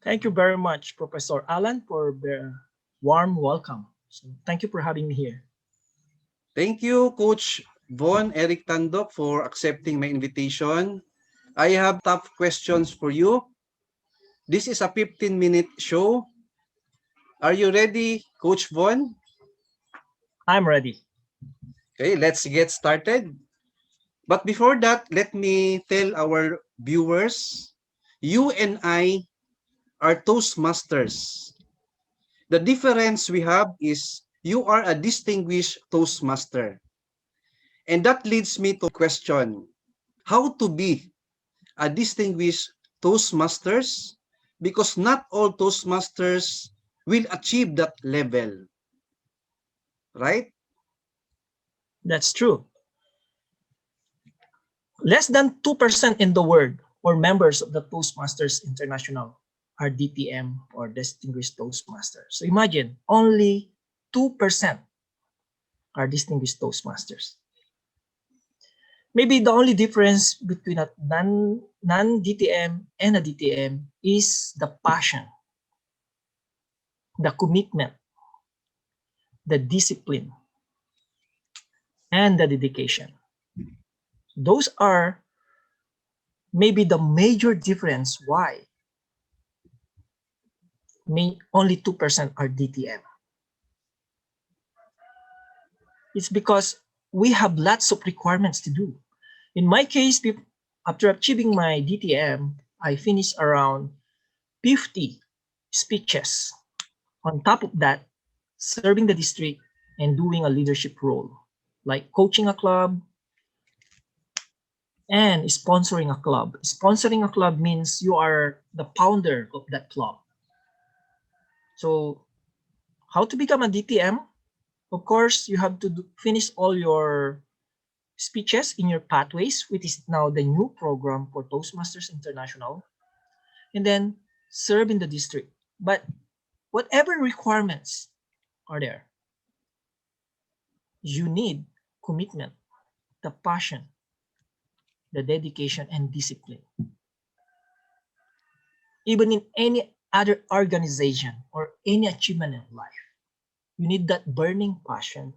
Thank you very much, Professor Allan, for the warm welcome. So thank you for having me here. Thank you, Coach Von Eric Tandoc, for accepting my invitation. I have tough questions for you. This is a 15-minute show. Are you ready, Coach Von? I'm ready. Okay, let's get started. But before that, let me tell our viewers, you and I are Toastmasters. The difference we have is you are a distinguished Toastmaster. And that leads me to question, how to be a distinguished Toastmasters? Because not all Toastmasters will achieve that level, right? That's true. Less than 2% in the world or members of the Toastmasters International are DTM or Distinguished Toastmasters. So imagine, only 2% are Distinguished Toastmasters. Maybe the only difference between a non-DTM and a DTM is the passion, the commitment, the discipline, and the dedication. Those are maybe the major difference why only 2% are DTM. It's because we have lots of requirements to do. In my case, after achieving my DTM, I finished around 50 speeches. On top of that, serving the district and doing a leadership role, like coaching a club and sponsoring a club. Sponsoring a club means you are the founder of that club. So how to become a DTM? Of course, you have to finish all your speeches in your pathways, which is now the new program for Toastmasters International, and then serve in the district. But whatever requirements are there, you need commitment, the passion, the dedication, and discipline. Even in any other organization or any achievement in life, you need that burning passion,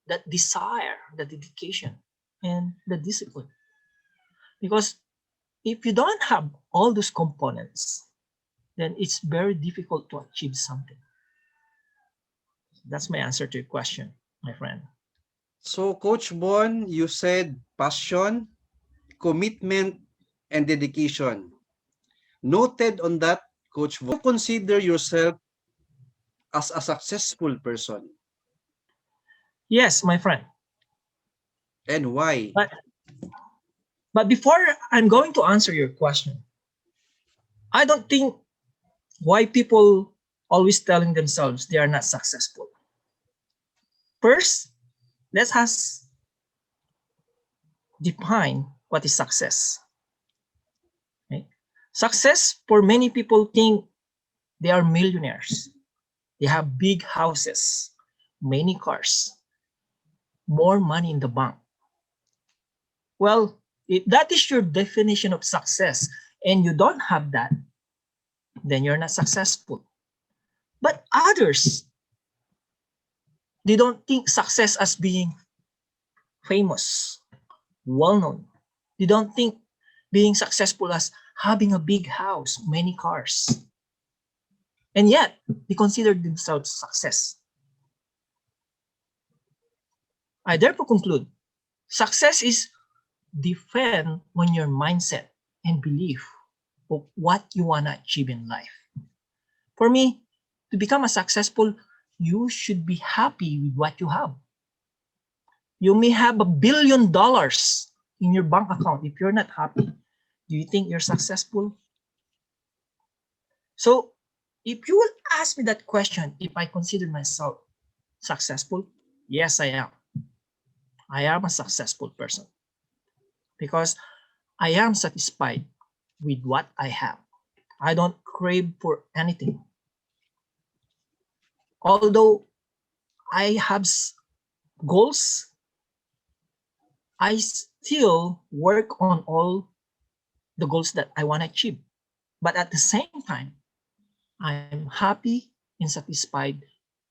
that desire, the dedication, and the discipline. Because if you don't have all those components, then it's very difficult to achieve something. That's my answer to your question, my friend. So, Coach Bon, you said passion, commitment, and dedication. Noted on that, Coach Bon, do you consider yourself as a successful person? Yes, my friend. And why? But before I'm going to answer your question, I don't think why people always telling themselves they are not successful. First, let us define what is success. Okay? Success for many people think they are millionaires. They have big houses, many cars, more money in the bank. Well, if that is your definition of success and you don't have that, then you're not successful. But others, they don't think success as being famous, well-known. They don't think being successful as having a big house, many cars. And yet, they consider themselves success. I therefore conclude, success is defend on your mindset and belief of what you want to achieve in life. For me, to become a successful, you should be happy with what you have. You may have $1 billion in your bank account. If you're not happy, do you think you're successful? So if you will ask me that question, if I consider myself successful, yes, I am. I am a successful person because I am satisfied with what I have. I don't crave for anything. Although I have goals, I still work on all the goals that I want to achieve. But at the same time, I'm happy and satisfied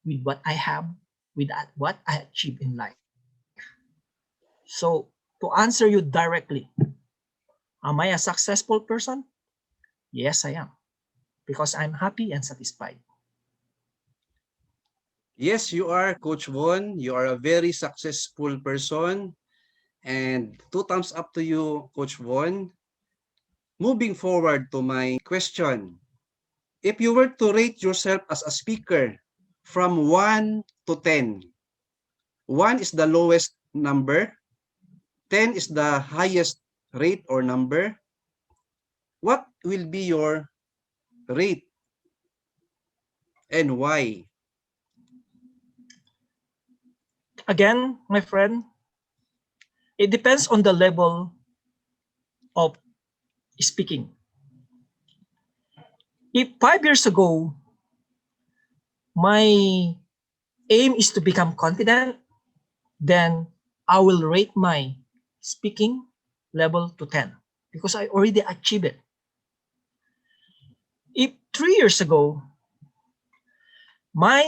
with what I have, with what I achieve in life. So, to answer you directly, am I a successful person? Yes, I am, because I'm happy and satisfied. Yes, you are, Coach Von. You are a very successful person. And two thumbs up to you, Coach Von. Moving forward to my question. If you were to rate yourself as a speaker from 1 to 10, 1 is the lowest number, 10 is the highest rate or number, what will be your rate and why? Again, my friend, it depends on the level of speaking. If 5 years ago, my aim is to become confident, then I will rate my speaking level to 10 because I already achieved it. If 3 years ago, my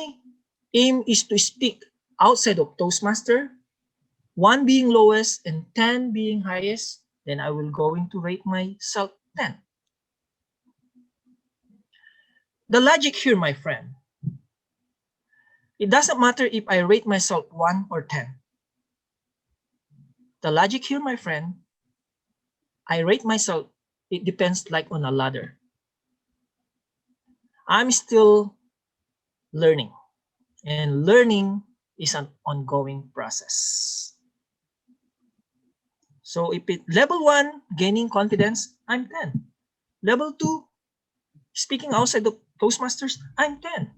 aim is to speak outside of Toastmaster, 1 being lowest and 10 being highest, then I will going to rate myself 10. The logic here, my friend, it doesn't matter if I rate myself 1 or 10. The logic here, my friend, I rate myself, it depends like on a ladder. I'm still learning, and learning is an ongoing process. So if it level 1, gaining confidence, I'm 10. Level 2, speaking outside of Toastmasters, I'm 10.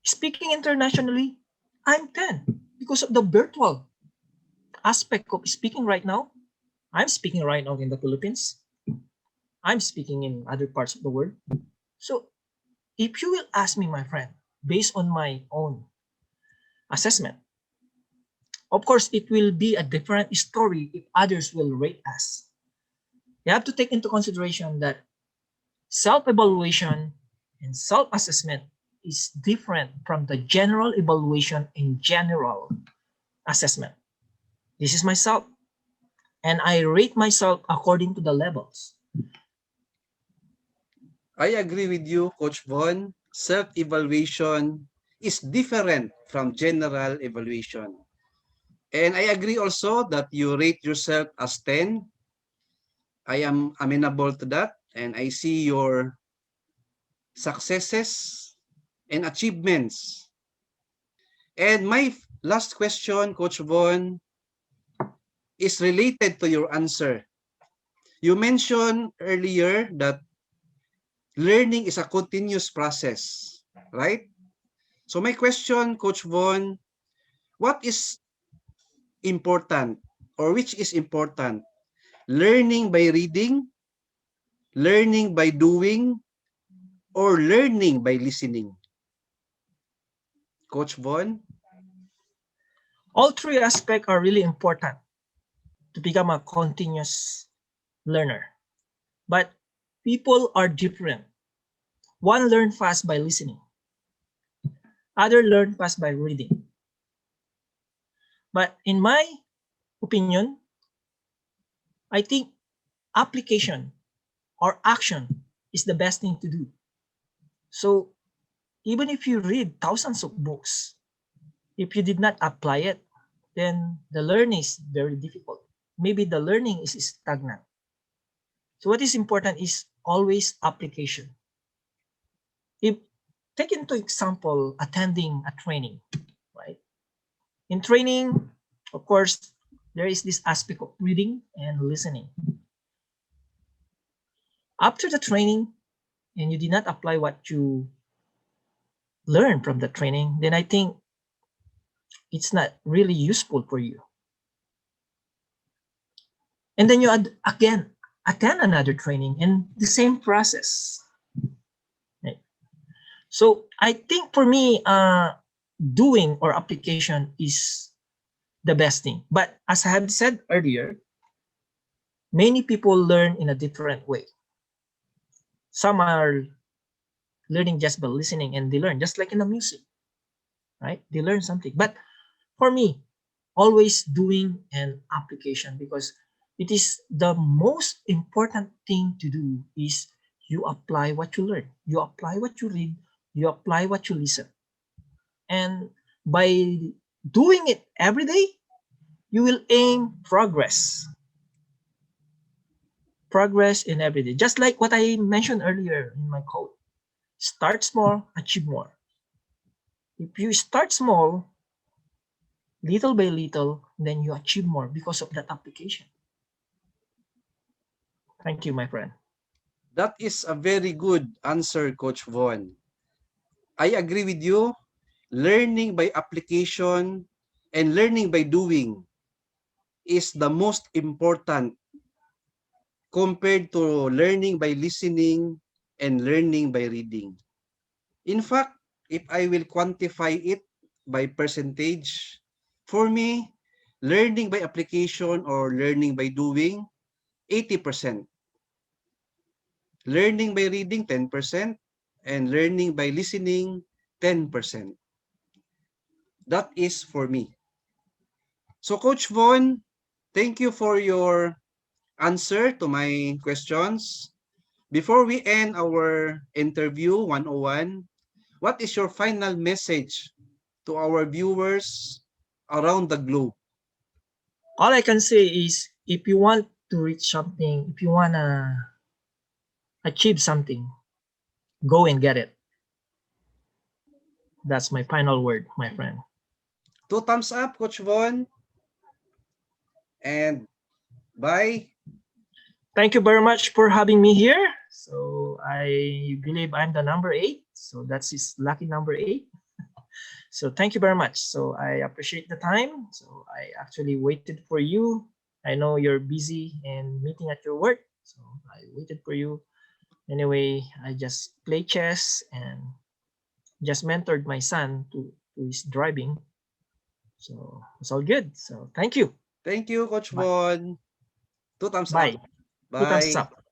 Speaking internationally, I'm 10 because of the virtual aspect of speaking right now. I'm speaking right now in the Philippines. I'm speaking in other parts of the world. So if you will ask me, my friend, based on my own assessment, of course, it will be a different story if others will rate us. You have to take into consideration that self-evaluation and self-assessment is different from the general evaluation and general assessment. This is myself, and I rate myself according to the levels. I agree with you, Coach Von. Self-evaluation is different from general evaluation. And I agree also that you rate yourself as 10. I am amenable to that and I see your successes and achievements. And my last question, Coach Von, is related to your answer. You mentioned earlier that learning is a continuous process, right? So my question, Coach Von, what is important or which is important? Learning by reading, learning by doing, or learning by listening? Coach Von? All three aspects are really important to become a continuous learner. But people are different. One learn fast by listening, other learn fast by reading. But in my opinion, I think application or action is the best thing to do. So even if you read thousands of books, if you did not apply it, then the learning is very difficult. Maybe the learning is stagnant. So what is important is always application. If take into example attending a training, right? In training, of course, there is this aspect of reading and listening. After the training, and you did not apply what you learned from the training, then I think it's not really useful for you. And then you again attend another training and the same process. Right? So I think for me, doing or application is the best thing. But as I have said earlier, many people learn in a different way. Some are learning just by listening, and they learn just like in the music, right? They learn something. But for me, always doing an application, because it is the most important thing to do is you apply what you learn, you apply what you read, you apply what you listen. And by doing it every day, you will aim progress in every day. Just like what I mentioned earlier in my quote, start small, achieve more. If you start small, little by little, then you achieve more because of that application. Thank you, my friend. That is a very good answer, Coach Von. I agree with you. Learning by application and learning by doing is the most important compared to learning by listening and learning by reading. In fact, if I will quantify it by percentage, for me, learning by application or learning by doing, 80%. Learning by reading, 10%. And learning by listening, 10%. That is for me. So Coach Von, thank you for your answer to my questions. Before we end our interview 101, what is your final message to our viewers around the globe? All I can say is if you want to reach something, if you want to achieve something, go and get it. That's my final word, my friend. Two thumbs up, Coach Von. And bye. Thank you very much for having me here. So I believe I'm the number 8. So that's his lucky number 8. So thank you very much. So I appreciate the time. So I actually waited for you. I know you're busy and meeting at your work. So I waited for you. Anyway, I just play chess and just mentored my son to his driving. So it's all good. So thank you. Thank you, Coach Bye. Von. Two thumbs Bye. up. Two thumbs Bye. up.